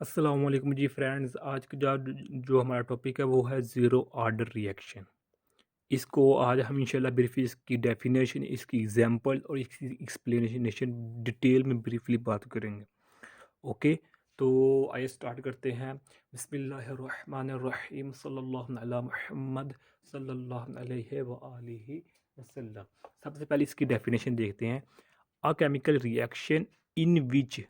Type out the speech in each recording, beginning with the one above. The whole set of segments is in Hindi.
अस्सलाम वालेकुम जी फ्रेंड्स। आज का जो हमारा टॉपिक है वो है ज़ीरो ऑर्डर रिएक्शन। इसको आज हम इंशाल्लाह ब्रीफली इसकी डेफिनेशन, इसकी एग्जांपल और इसकी एक्सप्लेनेशन डिटेल में ब्रीफली बात करेंगे। ओके, तो आइए स्टार्ट करते हैं। बिस्मिल्लाहिर्रहमानिर्रहीम, सल्लल्लाहु अला मुहम्मद सल्लल्लाहु अलैहि व आलिहि वसल्लम। सबसे पहले इसकी डेफिनेशन देखते हैं। अ chemical reaction in which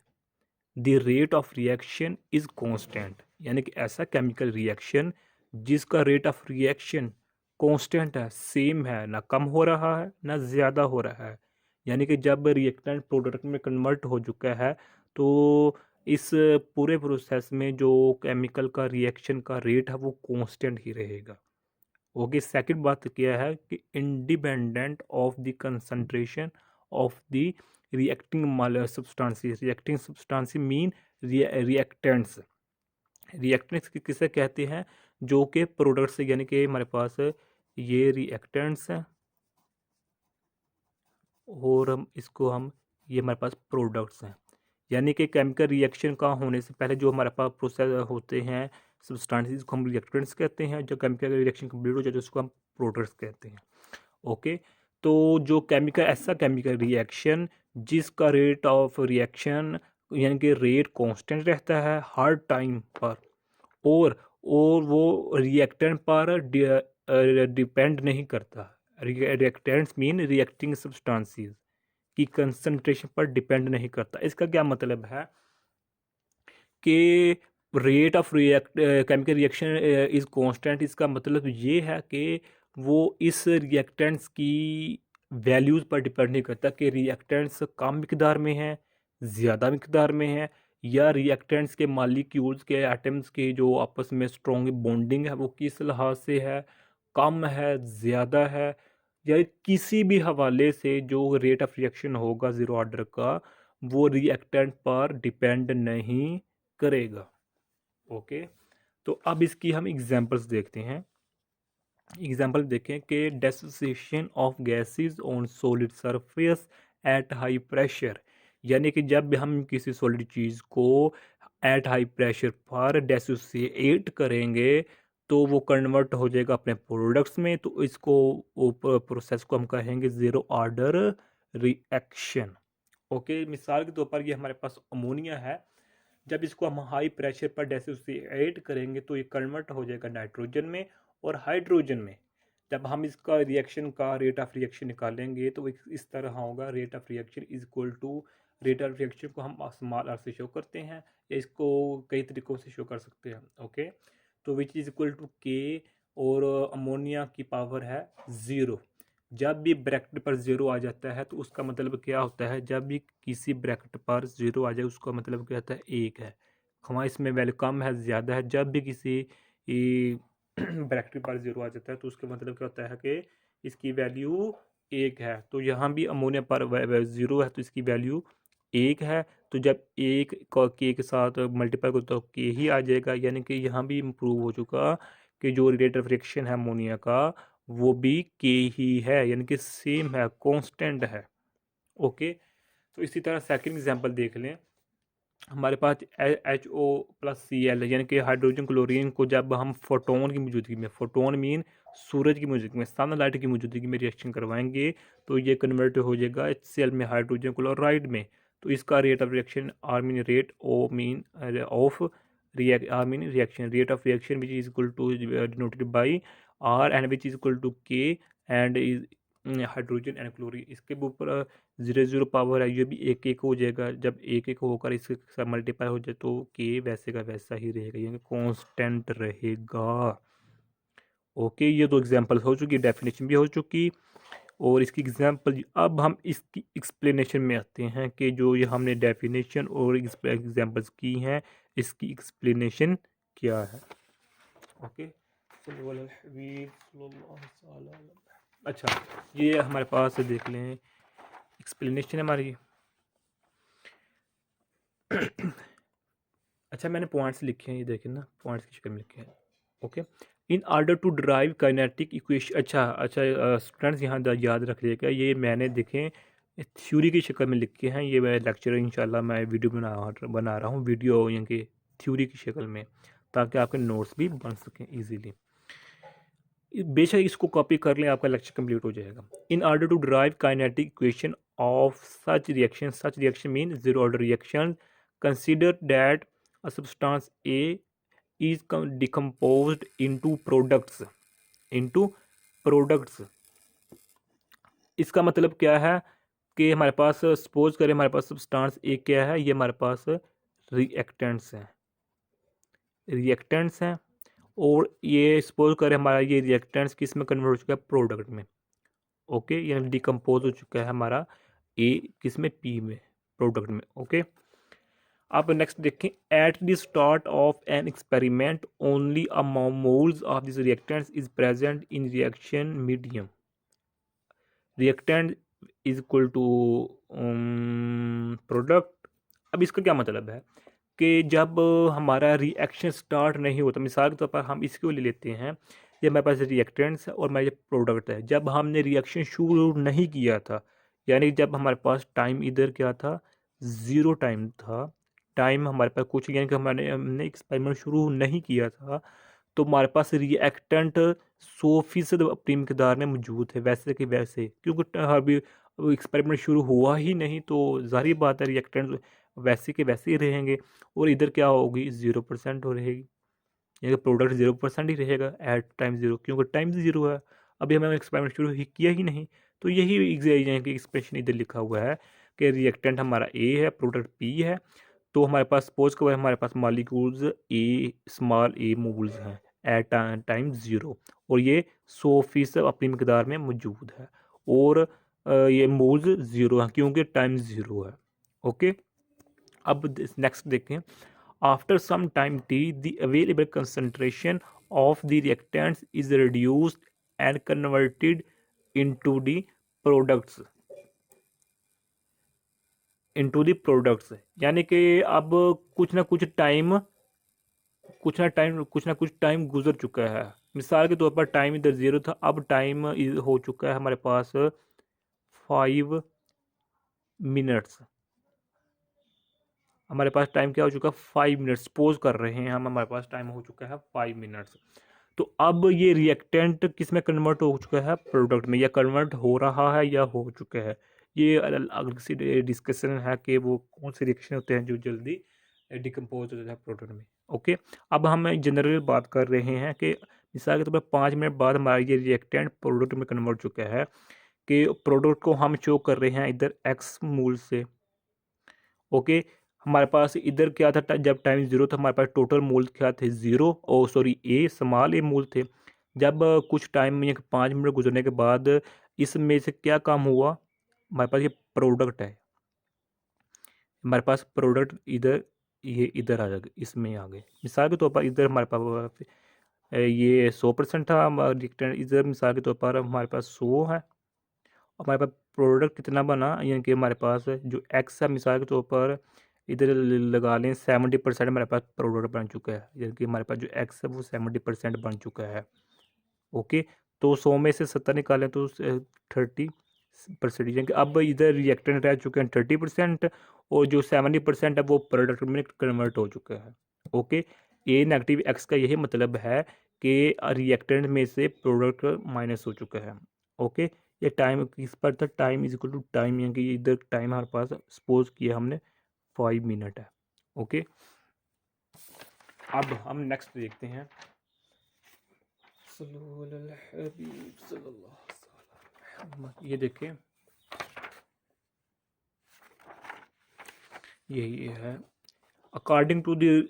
the rate of reaction is constant, यानी कि ऐसा केमिकल रिएक्शन जिसका रेट ऑफ रिएक्शन कांस्टेंट है, सेम है, ना कम हो रहा है ना ज़्यादा हो रहा है। यानी कि जब रिएक्टेंट प्रोडक्ट में कन्वर्ट हो चुका है तो इस पूरे प्रोसेस में जो केमिकल का रिएक्शन का रेट है वो कांस्टेंट ही रहेगा। ओके, सेकंड बात क्या है कि independent of the concentration of the reacting substance mean reactants. Reactants किसे कहते हैं? जो कि प्रोडक्ट्स, यानी कि हमारे पास ये रिएक्टेंट्स हैं और हम ये हमारे पास प्रोडक्ट्स हैं। यानी कि केमिकल रिएक्शन का होने से पहले जो हमारे पास प्रोसेस होते हैं सब्सटेंसेस को हम रिएक्टेंट्स कहते हैं। जो केमिकल रिएक्शन कंप्लीट हो जाए तो उसको हम प्रोडक्ट्स कहते हैं। ओके, तो जो केमिकल ऐसा केमिकल रिएक्शन जिसका रेट ऑफ रिएक्शन यानी कि रेट कांस्टेंट रहता है हर टाइम पर, और वो रिएक्टेंट पर डिपेंड नहीं करता। रिएक्टेंट्स मीन रिएक्टिंग सब्सटेंसेस की कंसंट्रेशन पर डिपेंड नहीं करता। इसका क्या मतलब है कि rate of chemical reaction is constant. इसका मतलब ये है कि वो इस रिएक्टेंट्स की वैल्यूज़ पर डिपेंड नहीं करता कि रिएक्टेंट्स कम मिकदार में है, ज़्यादा मिकदार में है, या रिएक्टेंट्स के मालिक्यूल्स के एटम्स के जो आपस में स्ट्रॉन्ग बॉन्डिंग है वो किस लिहाज से है, कम है, ज़्यादा है, या किसी भी हवाले से जो रेट ऑफ रिएक्शन होगा ज़ीरो ऑर्डर का वो रिएक्टेंट पर डिपेंड नहीं करेगा। ओके, तो अब इसकी हम एग्जांपल्स देखते हैं। एग्जांपल देखें कि dissociation of gases on solid surface at high pressure. यानी कि जब हम किसी सॉलिड चीज़ को एट हाई प्रेशर पर डेसोसिएट करेंगे तो वो कन्वर्ट हो जाएगा अपने प्रोडक्ट्स में। तो इसको प्रोसेस को हम कहेंगे ज़ीरो ऑर्डर रिएक्शन। ओके, मिसाल के तौर पर ये हमारे पास अमोनिया है। जब इसको हम हाई प्रेशर पर डेसोसिएट करेंगे तो ये कन्वर्ट हो जाएगा नाइट्रोजन में और हाइड्रोजन में। जब हम इसका रिएक्शन का रेट ऑफ रिएक्शन निकालेंगे तो इस तरह होगा। Rate of reaction is equal to, rate of reaction को हम स्मॉल आर से शो करते हैं या इसको कई तरीक़ों से शो कर सकते हैं। ओके, तो विच इज़ इक्वल टू के, और अमोनिया की पावर है 0। जब भी ब्रैकेट पर ज़ीरो आ जाता है तो उसका मतलब क्या होता है? जब भी किसी ब्रैकेट पर ज़ीरो आ जाए उसका मतलब क्या होता है? एक है। हमारा इसमें वैल्यू कम है, ज़्यादा है। जब भी किसी ब्रैकेट पर ज़ीरो आ जाता है तो उसका मतलब क्या होता है कि इसकी वैल्यू एक है। तो यहाँ भी अमोनिया पर ज़ीरो है तो इसकी वैल्यू एक है। तो जब एक के साथ मल्टीप्लाई करो तो के ही आ जाएगा। यानी कि यहाँ भी इम्प्रूव हो चुका कि जो रेट ऑफ रिएक्शन है अमोनिया का वो भी के ही है, यानी कि सेम है, कांस्टेंट है। ओके, तो इसी तरह सेकंड एग्जांपल देख लें। हमारे पास HO+Cl है, यानी कि हाइड्रोजन क्लोरीन को जब हम फोटोन की मौजूदगी में, फोटोन मीन सूरज की मौजूदगी में, सनलाइट की मौजूदगी में रिएक्शन करवाएंगे तो ये कन्वर्ट हो जाएगा HCl में, हाइड्रोजन क्लोराइड में। तो इसका rate of reaction R mean rate, oh mean of R mean reaction, rate of reaction which is equal to denoted by R and which is equal to K and is hydrogen and chlorine. इसके ऊपर 0 पावर है, ये भी एक एक हो जाएगा। जब एक एक होकर इसके साथ मल्टीप्लाई हो जाए तो के वैसे का वैसा ही रहेगा, यानी कांस्टेंट रहेगा। ओके, ये दो एग्जांपल हो चुकी, डेफिनेशन भी हो चुकी, और इसकी एग्जांपल। अब हम इसकी एक्सप्लेनेशन में आते हैं कि जो ये हमने डेफिनेशन और एग्जांपल्स की हैं इसकी एक्सप्लेनेशन क्या है। ओके, अच्छा, ये हमारे पास देख लें एक्सप्लेनेशन है हमारी। अच्छा, मैंने पॉइंट्स लिखे हैं, ये देखें ना, पॉइंट्स की शक्ल में लिखे हैं। Okay, in order to drive kinetic equation. अच्छा स्टूडेंट्स यहाँ याद रख लीजिएगा, ये मैंने देखें थ्योरी की शक्ल में लिखे हैं। ये मैं लेक्चर इंशाल्लाह मैं वीडियो बना रहा हूँ, वीडियो यहाँ के थ्योरी की शक्ल में, ताकि आपके नोट्स भी बन सकें ईजीली। बेशक इसको कॉपी कर लें, आपका लेक्चर कंप्लीट हो जाएगा। In order to derive kinetic equation of such reaction mean zero order reaction, consider that a substance A is decomposed into products। इसका मतलब क्या है कि हमारे पास सपोज करें हमारे पास सब्सटेंस ए क्या है, ये हमारे पास रिएक्टेंट्स हैं और ये सपोज करें हमारा ये रिएक्टेंट्स किस में कन्वर्ट हो चुका है, प्रोडक्ट में। ओके, यानी डिकम्पोज हो चुका है हमारा ए किस में, पी में, प्रोडक्ट में। ओके, अब नेक्स्ट देखें, at the start of an experiment only a moles of this reactants is present in reaction medium. Reactant is equal to product. अब इसका क्या मतलब है कि जब हमारा रिएक्शन स्टार्ट नहीं होता, मिसाल के तौर पर हम इसको ले लेते हैं, ये हमारे पास रिएक्टेंट्स है और हमारे प्रोडक्ट है। जब हमने रिएक्शन शुरू नहीं किया था, यानी जब हमारे पास टाइम इधर क्या था, ज़ीरो टाइम था, टाइम हमारे पास कुछ, यानी कि हमने एक्सपेरिमेंट शुरू नहीं किया था, तो हमारे पास रिएक्टेंट 100% अपनी मकदार में मौजूद है, वैसे कि वैसे, क्योंकि अभी एक्सपेरिमेंट शुरू हुआ ही नहीं, तो जाहिर बात है रिएक्टेंट वैसे के वैसे ही रहेंगे। और इधर क्या होगी, 0% हो रहेगी, यानी प्रोडक्ट 0% ही रहेगा एट टाइम ज़ीरो, क्योंकि टाइम ज़ीरो है, अभी हमें एक्सपेरिमेंट शुरू ही किया ही नहीं। तो यही यानी कि एक्सप्रेशन इधर लिखा हुआ है कि रिएक्टेंट हमारा ए है, प्रोडक्ट पी है। तो हमारे पास सपोज करें हमारे पास मॉलिक्यूल्स ए, स्मॉल ए मोल्स हैं एट टाइम ज़ीरो, और ये 100% अपनी मकदार में मौजूद है, और ये मोल्स ज़ीरो हैं क्योंकि टाइम ज़ीरो है। ओके, अब नेक्स्ट देखें, after some time T the available concentration of the reactants is reduced and converted into the products यानी कि अब कुछ ना कुछ टाइम गुजर चुका है। मिसाल के तौर पर टाइम इधर ज़ीरो था, अब टाइम हो चुका है हमारे पास 5 मिनट्स। हमारे पास टाइम क्या हो चुका है, 5 मिनट्स। सपोज कर रहे हैं हम, हमारे पास टाइम हो चुका है 5 मिनट्स। तो अब ये रिएक्टेंट किस में कन्वर्ट हो चुका है, प्रोडक्ट में, या कन्वर्ट हो रहा है या हो चुका है। ये अलग सी डिस्कशन है कि वो कौन से रिएक्शन होते हैं जो जल्दी डिकम्पोज हो जाता है प्रोडक्ट में। ओके, अब हम जनरल बात कर रहे हैं कि मिसाल के तौर पर 5 मिनट बाद हमारा ये रिएक्टेंट प्रोडक्ट में कन्वर्ट हो चुका है, कि प्रोडक्ट को हम शो कर रहे हैं इधर एक्स मूल से। ओके, हमारे पास इधर क्या था, जब टाइम ज़ीरो था हमारे पास टोटल मोल क्या थे, ज़ीरो, ओ सॉरी ए, स्मॉल ए मोल थे। जब कुछ टाइम में 5 मिनट गुजरने के बाद इसमें से क्या काम हुआ, हमारे पास ये प्रोडक्ट है, हमारे पास प्रोडक्ट इधर, ये इधर आ जाएगा, इसमें आ गए। मिसाल के तौर पर इधर हमारे पास ये 100% था, रिएक्टेंट इधर मिसाल के तौर पर हमारे पास 100 है। हमारे पास प्रोडक्ट कितना बना, यानी कि हमारे पास जो एक्स है, मिसाल के तौर पर इधर लगा लें 70% हमारे पास प्रोडक्ट बन चुका है, यानी कि हमारे पास जो एक्स है वो 70% बन चुका है। ओके, तो 100 में से 70 निकालें तो 30%, यानी कि अब इधर रिएक्टेंट रह चुके हैं 30%, और जो 70% है वो प्रोडक्ट में कन्वर्ट हो चुका है। ओके, ए नेगेटिव एक्स का यही मतलब है कि रिएक्टेंट में से प्रोडक्ट माइनस हो चुका है। ओके, ये टाइम किस पर था, time is equal to time, यानी कि इधर टाइम हमारे पास सपोज किया हमने 5 मिनट है। ओके, अब हम नेक्स्ट देखते हैं, ये देखें, यही है, according to the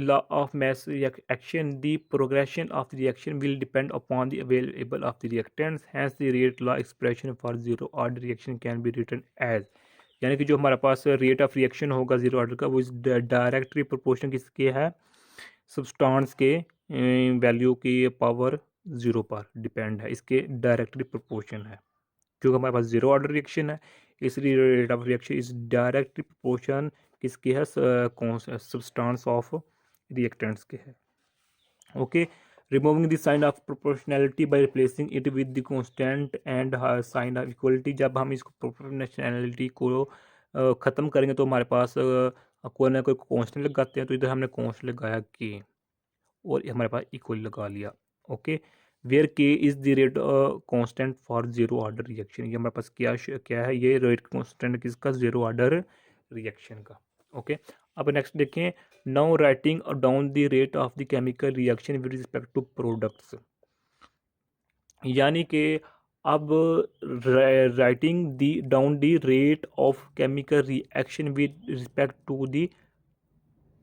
law of mass reaction, the progression of the reaction will depend upon the available of the reactants. Hence the rate law expression for zero order reaction can be written as, यानी कि जो हमारा पास रेट ऑफ रिएक्शन होगा ज़ीरो ऑर्डर का, वो इस डायरेक्टली प्रोपोर्शन किसके है, सब्सटेंस के वैल्यू की पावर ज़ीरो पर डिपेंड है, इसके डायरेक्टली प्रोपोर्शन है। क्योंकि हमारे पास ज़ीरो ऑर्डर रिएक्शन है, इसलिए rate of reaction is directly proportion किसकी है, कौन सा सब्सटेंस ऑफ रिएक्टेंट्स के है। Okay, removing the sign of proportionality by replacing it with the constant and sign of equality. जब हम इसको प्रोपोर्शनैलिटी को ख़त्म करेंगे तो हमारे पास कोई ना कोई कांस्टेंट लगाते हैं, तो इधर हमने कांस्टेंट लगाया के और हमारे पास इक्वल लगा लिया। Okay, where K is the rate constant for zero order reaction. ये हमारे पास क्या है, ये रेट कांस्टेंट किसका, जीरो ऑर्डर रिएक्शन का। ओके, अब नेक्स्ट देखें, now writing down the rate of the chemical reaction with respect to products. यानी कि अब writing the down the rate of chemical reaction with respect to the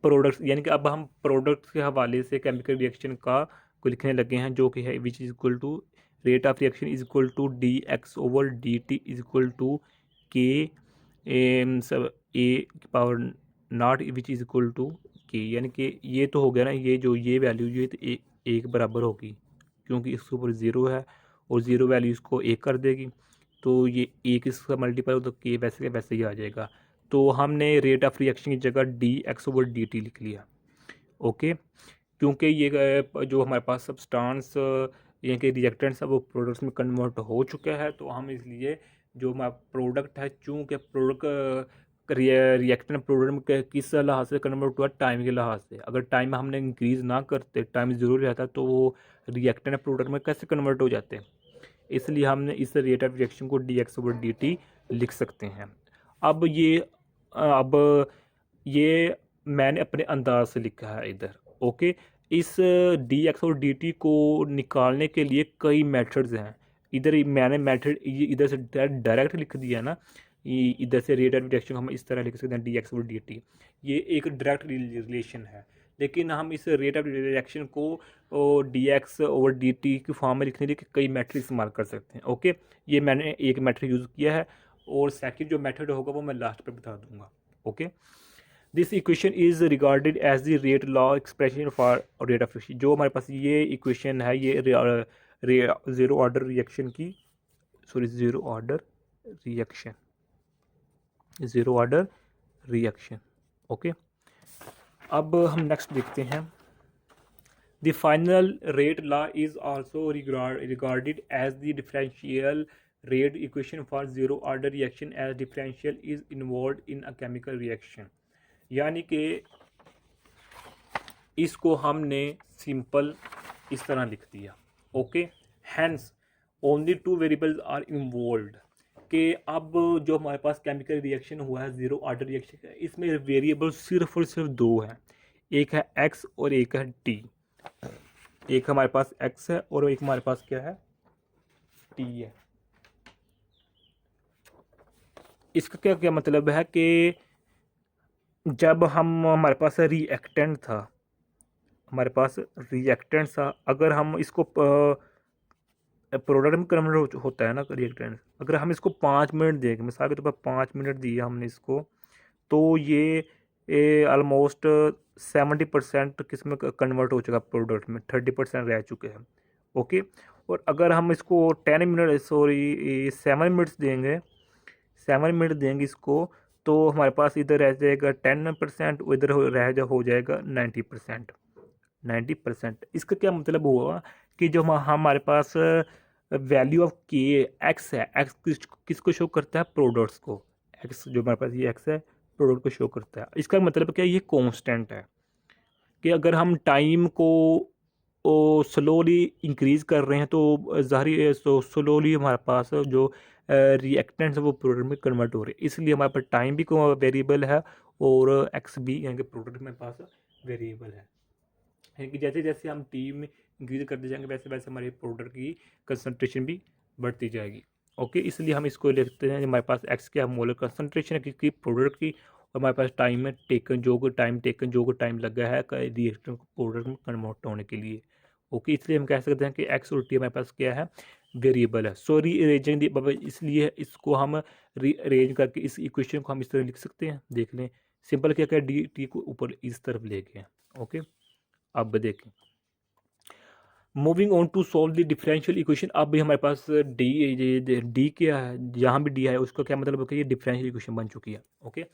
products, यानी कि अब हम प्रोडक्ट्स के हवाले से केमिकल रिएक्शन का को लिखने लगे हैं, जो कि है which is equal to rate of reaction is equal to D X over D T is equal to K sub A power not which is equal to K. यानी कि ये तो हो गया ना, ये जो ये वैल्यू ये तो एक बराबर होगी, क्योंकि इसके ऊपर ज़ीरो है और ज़ीरो वैल्यू इसको एक कर देगी, तो ये एक इसका मल्टीपल हो तो के वैसे के वैसे ही आ जाएगा। तो हमने रेट ऑफ रिएक्शन की जगह D X over D T लिख लिया। ओके, क्योंकि ये जो हमारे पास सब्सटेंस यानी कि रिएक्टेंट्स है वो प्रोडक्ट्स में कन्वर्ट हो चुका है, तो हम इसलिए जो हमारा प्रोडक्ट है, चूँकि प्रोडक्ट रिएक्टेंट प्रोडक्ट में किस लिहाज से कन्वर्ट हुआ, टाइम के लिहाज से। अगर टाइम हम इंक्रीज़ ना करते, टाइम ज़रूर रहता, तो वो रिएक्टेंट प्रोडक्ट में कैसे कन्वर्ट हो जाते। इसलिए हमने इस रेट ऑफ रिएक्शन को D X over D T लिख सकते हैं। अब ये मैंने अपने अंदाज से लिखा है इधर। ओके, इस डी एक्स और डी टी को निकालने के लिए कई मेथड्स हैं। इधर मैंने मेथड ये इधर से डायरेक्ट लिख दिया ना, इधर से रेट ऑफ रिएक्शन हम इस तरह लिख सकते हैं डी एक्स और डी टी, ये एक डायरेक्ट रिलेशन है। लेकिन हम इस रेट ऑफ रिएक्शन को डी एक्स और डी टी की फॉर्म में लिखने के लिए कई मेथड इस्तेमाल कर सकते हैं। ओके, ये मैंने एक मेथड यूज़ किया है और सेकंड जो मेथड होगा वो मैं लास्ट पे बता दूंगा। Okay, this equation is regarded as the rate law expression for rate of reaction. जो हमारे पास ये इक्वेशन है, ये ज़ीरो ऑर्डर रिएक्शन की, sorry zero order reaction. Okay, अब हम नेक्स्ट देखते हैं, the final rate law is also regarded as the differential rate equation for zero order reaction as differential is involve in a chemical reaction. यानी कि इसको हमने सिंपल इस तरह लिख दिया। Okay, hence only two variables are involved, कि अब जो हमारे पास केमिकल रिएक्शन हुआ है ज़ीरो ऑर्डर रिएक्शन का, इसमें वेरिएबल सिर्फ और सिर्फ दो हैं, एक है एक्स और एक है टी। एक हमारे पास एक्स है और एक हमारे पास क्या है, टी है। इसका क्या क्या मतलब है कि जब हमारे पास रिएक्टेंट था, अगर हम इसको प्रोडक्ट में कन्वर्ट होता है ना रिएक्टेंट, अगर हम इसको 5 मिनट देंगे, मिसाल के तौर पर 5 मिनट दिए हमने इसको, तो ये ऑलमोस्ट 70% किस में कन्वर्ट हो चुका प्रोडक्ट में, 30% रह चुके हैं। ओके, और अगर हम इसको 7 मिनट्स देंगे, 7 मिनट देंगे इसको, तो हमारे पास इधर रह जाएगा 10%, इधर हो जाएगा 90%। इसका क्या मतलब हुआ कि जो हमारे पास वैल्यू ऑफ के एक्स है, एक्स किसको शो करता है, प्रोडक्ट्स को। एक्स जो हमारे पास ये एक्स है प्रोडक्ट को शो करता है। इसका मतलब क्या है, ये कांस्टेंट है कि अगर हम टाइम को स्लोली इंक्रीज़ कर रहे हैं तो ज़ाहिर स्लोली हमारे पास जो रिएक्टेंट्स है वो प्रोडक्ट में कन्वर्ट हो रहे हैं। इसलिए हमारे पास टाइम भी वेरिएबल है और एक्स भी यानी कि प्रोडक्ट में पास वेरिएबल है। यानी कि जैसे जैसे हम टीम इंक्रीज करते जाएंगे वैसे वैसे हमारे प्रोडक्ट की कंसंट्रेशन भी बढ़ती जाएगी। ओके, इसलिए हम इसको लिखते हैं हमारे पास एक्स क्या मोलर कंसंट्रेशन है किसकी, प्रोडक्ट की, और हमारे पास टाइम है टेकन जो को टाइम लगा है रिएक्टर को प्रोडक्ट में कन्वर्ट होने के लिए। ओके, इसलिए हम कह सकते हैं कि एक्स और टी हमारे पास क्या है, वेरिएबल है। सो रीअरेंजिंग इसलिए इसको हम रीअरेंज करके इस इक्वेशन को हम इस तरह लिख सकते हैं। देख लें, सिंपल क्या क्या डी टी को ऊपर इस तरफ ले गए। ओके, अब देखें, moving on to solve the differential equation. अब भी हमारे पास डी क्या है, जहाँ भी डी है उसका क्या मतलब है कि ये डिफरेंशियल इक्वेशन बन चुकी है। ओके,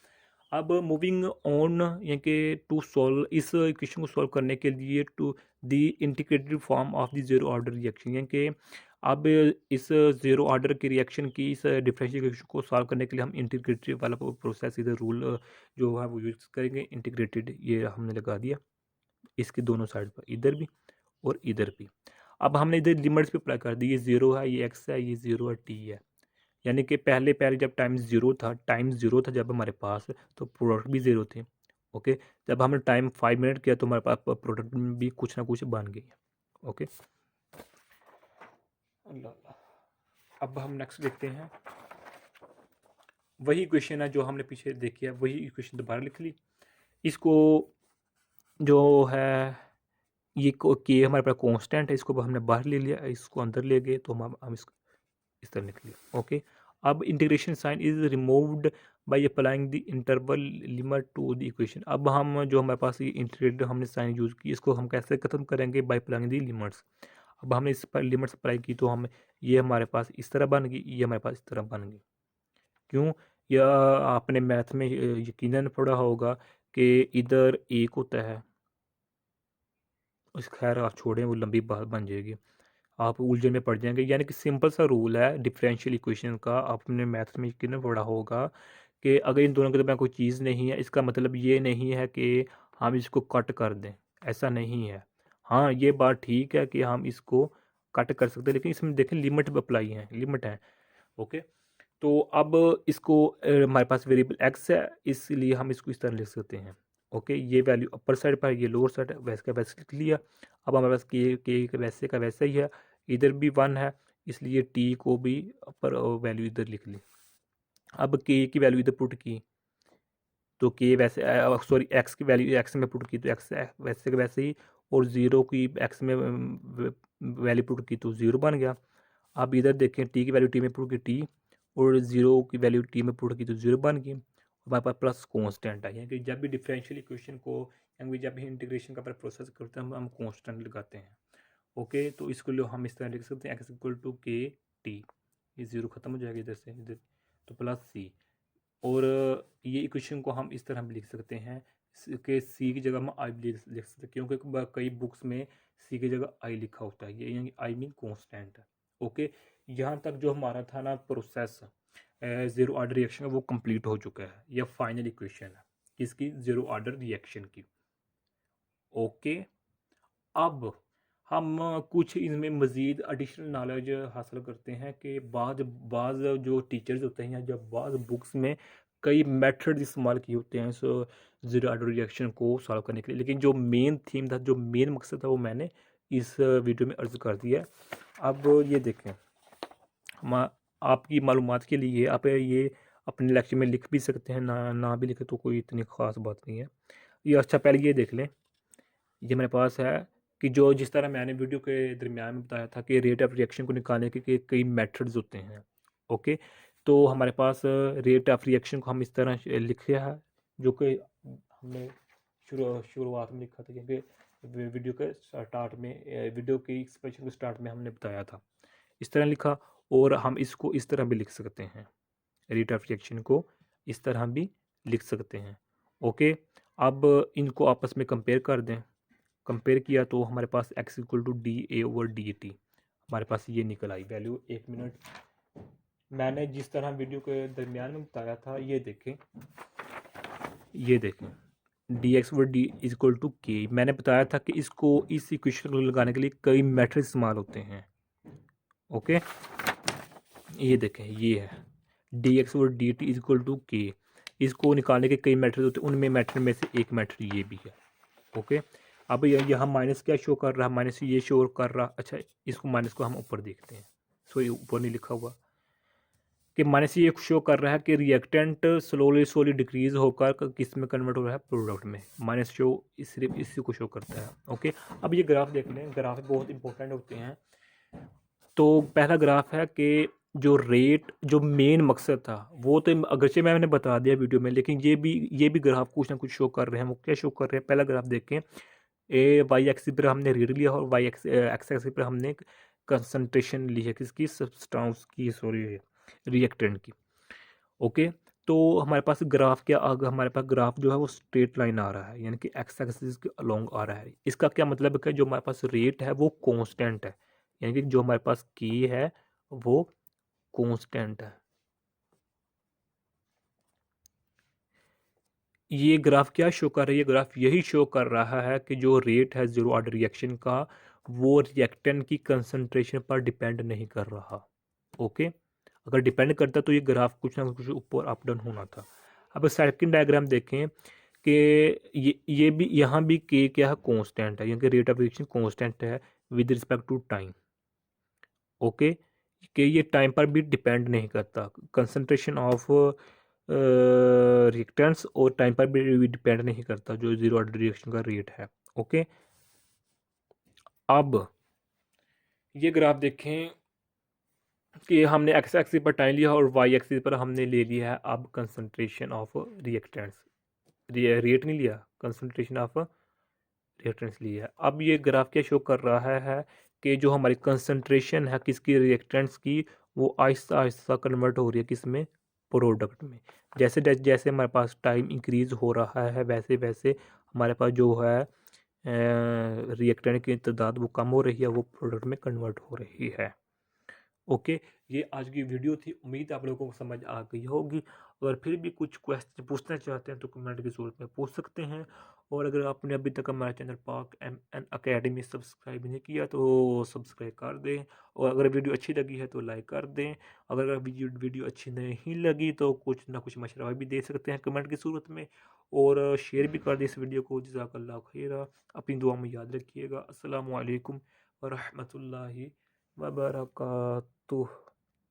अब मूविंग ऑन यानी कि टू सॉल्व इस इक्वेशन को सॉल्व करने के लिए to the integrated form of the zero order reaction, यानी कि अब इस ज़ीरो ऑर्डर की रिएक्शन की इस डिफरेंशियल इक्वेशन को सॉल्व करने के लिए हम इंटीग्रेटेड वाला प्रोसेस इधर रूल जो है वो यूज़ करेंगे। इंटीग्रेटेड ये हमने लगा दिया इसके दोनों साइड पर, इधर भी और इधर भी। अब हमने इधर लिमिट्स पे अप्लाई कर दी, ये ज़ीरो है, ये एक्स है, ये ज़ीरो है, टी है। यानी कि पहले पहले जब टाइम ज़ीरो था जब हमारे पास, तो प्रोडक्ट भी ज़ीरो थे। ओके, जब हमने टाइम 5 मिनट किया तो हमारे पास प्रोडक्ट में भी कुछ ना कुछ बन गई है। ओके, अब हम नेक्स्ट देखते हैं। वही इक्वेशन है जो हमने पीछे देखी है, वही इक्वेशन दोबारा लिख ली। इसको जो है ये के हमारे पास कांस्टेंट है, इसको हमने बाहर ले लिया, इसको अंदर ले गए तो हम इसको इस तरह निकली। ओके, अब integration sign is removed by applying the interval limit to the equation. अब हम जो हमारे पास ये इंटीग्रेटेड हमने साइन यूज़ की, इसको हम कैसे खत्म करेंगे? Bye applying the limits. अब हमने इस पर लिमिट्स अप्लाई की तो हम ये हमारे पास इस तरह बन गई, ये हमारे पास इस तरह बन गई। क्यों? यह आपने मैथ में यकीनन पढ़ा होगा कि इधर एक होता है, उस खैर आप छोड़ें, वो लंबी बात बन जाएगी, आप उलझन में पड़ जाएंगे। यानी कि सिंपल सा रूल है डिफरेंशियल इक्वेशन का, आपने मैथ में यकीनन पढ़ा होगा कि अगर इन दोनों के दरमियान कोई चीज़ नहीं है, इसका मतलब ये नहीं है कि हम इसको कट कर दें, ऐसा नहीं है। हाँ, ये बात ठीक है कि हम इसको कट कर सकते हैं, लेकिन इसमें देखें लिमिट अप्लाई है, लिमिट है। ओके, तो अब इसको हमारे पास वेरिएबल एक्स है, इसलिए हम इसको इस तरह लिख सकते हैं। ओके, ये वैल्यू अपर साइड पर, ये लोअर साइड वैसे का वैसे लिख लिया। अब हमारे पास के वैसे का वैसा ही है, इधर भी वन है, इसलिए टी को भी अपर वैल्यू इधर लिख ली। अब के की वैल्यू इधर पुट की तो के वैसे, सॉरी एक्स की वैल्यू एक्स में पुट की तो एक्स वैसे का वैसे ही, और ज़ीरो की एक्स में वैल्यू पुट की तो ज़ीरो बन गया। अब इधर देखें, टी की वैल्यू टी में पुट की टी, और ज़ीरो की वैल्यू टी में पुट की तो ज़ीरो बन गई। हमारे पास प्लस कांस्टेंट है, यानी कि जब भी डिफरेंशियल इक्वेशन को यानी जब भी इंटीग्रेशन का प्रोसेस करते हैं हम कांस्टेंट लगाते हैं। ओके, तो इसको लो हम इस तरह लिख सकते हैं, एक्स इक्वल टू के टी, ये ज़ीरो ख़त्म हो जाएगा इधर से इधर, तो प्लस सी। और ये इक्वेशन को हम इस तरह भी लिख सकते हैं कि सी की जगह हम आई लिख सकते हैं, क्योंकि कई बुक्स में सी की जगह आई लिखा होता है, ये यानी आई मीन कांस्टेंट है। ओके, यहाँ तक जो हमारा था ना प्रोसेस ज़ीरो ऑर्डर रिएक्शन का, वो कंप्लीट हो चुका है। यह फाइनल इक्वेशन है किसकी? ज़ीरो ऑर्डर रिएक्शन की। ओके, अब हम कुछ इनमें मज़ीद एडिशनल नॉलेज हासिल करते हैं कि बाद बाज़ जो टीचर्स होते हैं या जब बाज़ बुक्स में कई मेथड इस्तेमाल किए होते हैं सो ज़ीरो ऑर्डर रिएक्शन को सॉल्व करने के लिए, लेकिन जो मेन थीम था, जो मेन मकसद था, वो मैंने इस वीडियो में अर्ज कर दिया है। अब ये देखें, हम आपकी मालूमात के लिए आप ये अपने लेक्चर में लिख भी सकते हैं, ना भी लिखे तो कोई इतनी ख़ास बात नहीं है। ये अच्छा, पहले ये देख लें, ये मेरे पास है कि जो जिस तरह मैंने वीडियो के दरमियान में बताया था कि रेट ऑफ रिएक्शन को निकालने के कई मेथड्स होते हैं। ओके, तो हमारे पास रेट ऑफ रिएक्शन को हम इस तरह लिखे है, जो कि हमने शुरुआत में लिखा था, क्योंकि वीडियो के स्टार्ट में, वीडियो के एक्सप्लेनेशन के स्टार्ट में हमने बताया था, इस तरह लिखा। और हम इसको इस तरह भी लिख सकते हैं, रेट ऑफ रिएक्शन को इस तरह भी लिख सकते हैं। ओके, अब इनको आपस में कंपेयर कर दें, कंपेयर किया तो हमारे पास x equal to D A over D T हमारे पास ये निकल आई वैल्यू। एक मिनट, मैंने जिस तरह वीडियो के दरमियान में बताया था, ये देखें, ये देखें, D X over D is equal to K. मैंने बताया था कि इसको इस इक्वेशन को लगाने के लिए कई मेथड इस्तेमाल होते हैं। ओके, ये देखें, ये है D X over D T is equal to K. इसको निकालने के कई मेथड होते हैं, उनमें मेथड में से एक मेथड ये भी है। ओके, अब यहाँ माइनस क्या शो कर रहा है? माइनस ये शो कर रहा। अच्छा, इसको माइनस को हम ऊपर देखते हैं, सो ये ऊपर नहीं लिखा हुआ कि माइनस ये शो कर रहा है कि रिएक्टेंट स्लोली डिक्रीज होकर किस में कन्वर्ट हो रहा है? प्रोडक्ट में। माइनस शो सिर्फ इसी को शो करता है। ओके, अब ये ग्राफ देख लें, ग्राफ बहुत इंपॉर्टेंट होते हैं। तो पहला ग्राफ है कि जो रेट, जो मेन मकसद था वो तो अगरचे मैंने बता दिया वीडियो में, लेकिन ये भी ग्राफ कुछ ना कुछ शो कर रहे हैं। वो क्या शो कर रहे हैं? पहला ग्राफ देखें, ए वाई एक्सिस पर हमने रेट लिया और वाई एक्स एक्सिस पर हमने कंसंट्रेशन ली है, किसकी? सब्सटेंस की, सॉरी, रिएक्टेंट की। ओके, तो हमारे पास ग्राफ क्या अगर हमारे पास ग्राफ जो है वो स्ट्रेट लाइन आ रहा है, यानी कि एक्स एक्सिस के अलोंग आ रहा है। इसका क्या मतलब है कि जो हमारे पास रेट है वो कांस्टेंट है, यानी कि जो हमारे पास की है वो कांस्टेंट है। ये ग्राफ क्या शो कर रही है? ग्राफ यही शो कर रहा है कि जो रेट है जीरो ऑर्डर रिएक्शन का वो रिएक्टेंट की कंसंट्रेशन पर डिपेंड नहीं कर रहा। ओके, अगर डिपेंड करता तो ये ग्राफ कुछ ना कुछ ऊपर अप डाउन होना था। अब सेकंड डायग्राम देखें कि ये भी यहाँ भी के क्या है, कांस्टेंट है, यानी कि रेट ऑफ रिएक्शन कांस्टेंट है with respect to time. Okay, कि ये टाइम पर भी डिपेंड नहीं करता, कंसंट्रेशन ऑफ रिएक्टेंट्स और टाइम पर भी डिपेंड नहीं करता जो जीरो ऑर्डर रिएक्शन का रेट है। ओके, अब ये ग्राफ देखें कि हमने एक्स एक्सिस पर टाइम लिया और वाई एक्सिस पर हमने ले लिया है अब कंसंट्रेशन ऑफ रिएक्टेंट्स, रेट नहीं लिया, कंसंट्रेशन ऑफ रिएक्टेंट्स लिया है। अब ये ग्राफ क्या शो कर रहा है कि जो हमारी कंसंट्रेशन है किसकी, रिएक्टेंट्स की, वो आहिस्ता आहिस्ता कन्वर्ट हो रही है किस में, प्रोडक्ट में। जैसे जैसे हमारे पास टाइम इंक्रीज हो रहा है वैसे वैसे हमारे पास जो है रिएक्टेंट की तादाद वो कम हो रही है, वो प्रोडक्ट में कन्वर्ट हो रही है। ओके, ये आज की वीडियो थी, उम्मीद आप लोगों को समझ आ गई होगी। अगर फिर भी कुछ क्वेश्चन पूछना चाहते हैं तो कमेंट की सूरत में पूछ सकते हैं। और अगर आपने अभी तक हमारा चैनल पाक एम एन अकेडमी सब्सक्राइब नहीं किया तो सब्सक्राइब कर दें, और अगर वीडियो अच्छी लगी है तो लाइक कर दें। अगर वीडियो अच्छी नहीं लगी तो कुछ ना कुछ मशवरा भी दे सकते हैं कमेंट की सूरत में, और शेयर भी कर दें इस वीडियो को। जज़ाकल्लाह खैरा, अपनी दुआ में याद रखिएगा। अस्सलामु अलैकुम व रहमतुल्लाहि व बरकातुहू।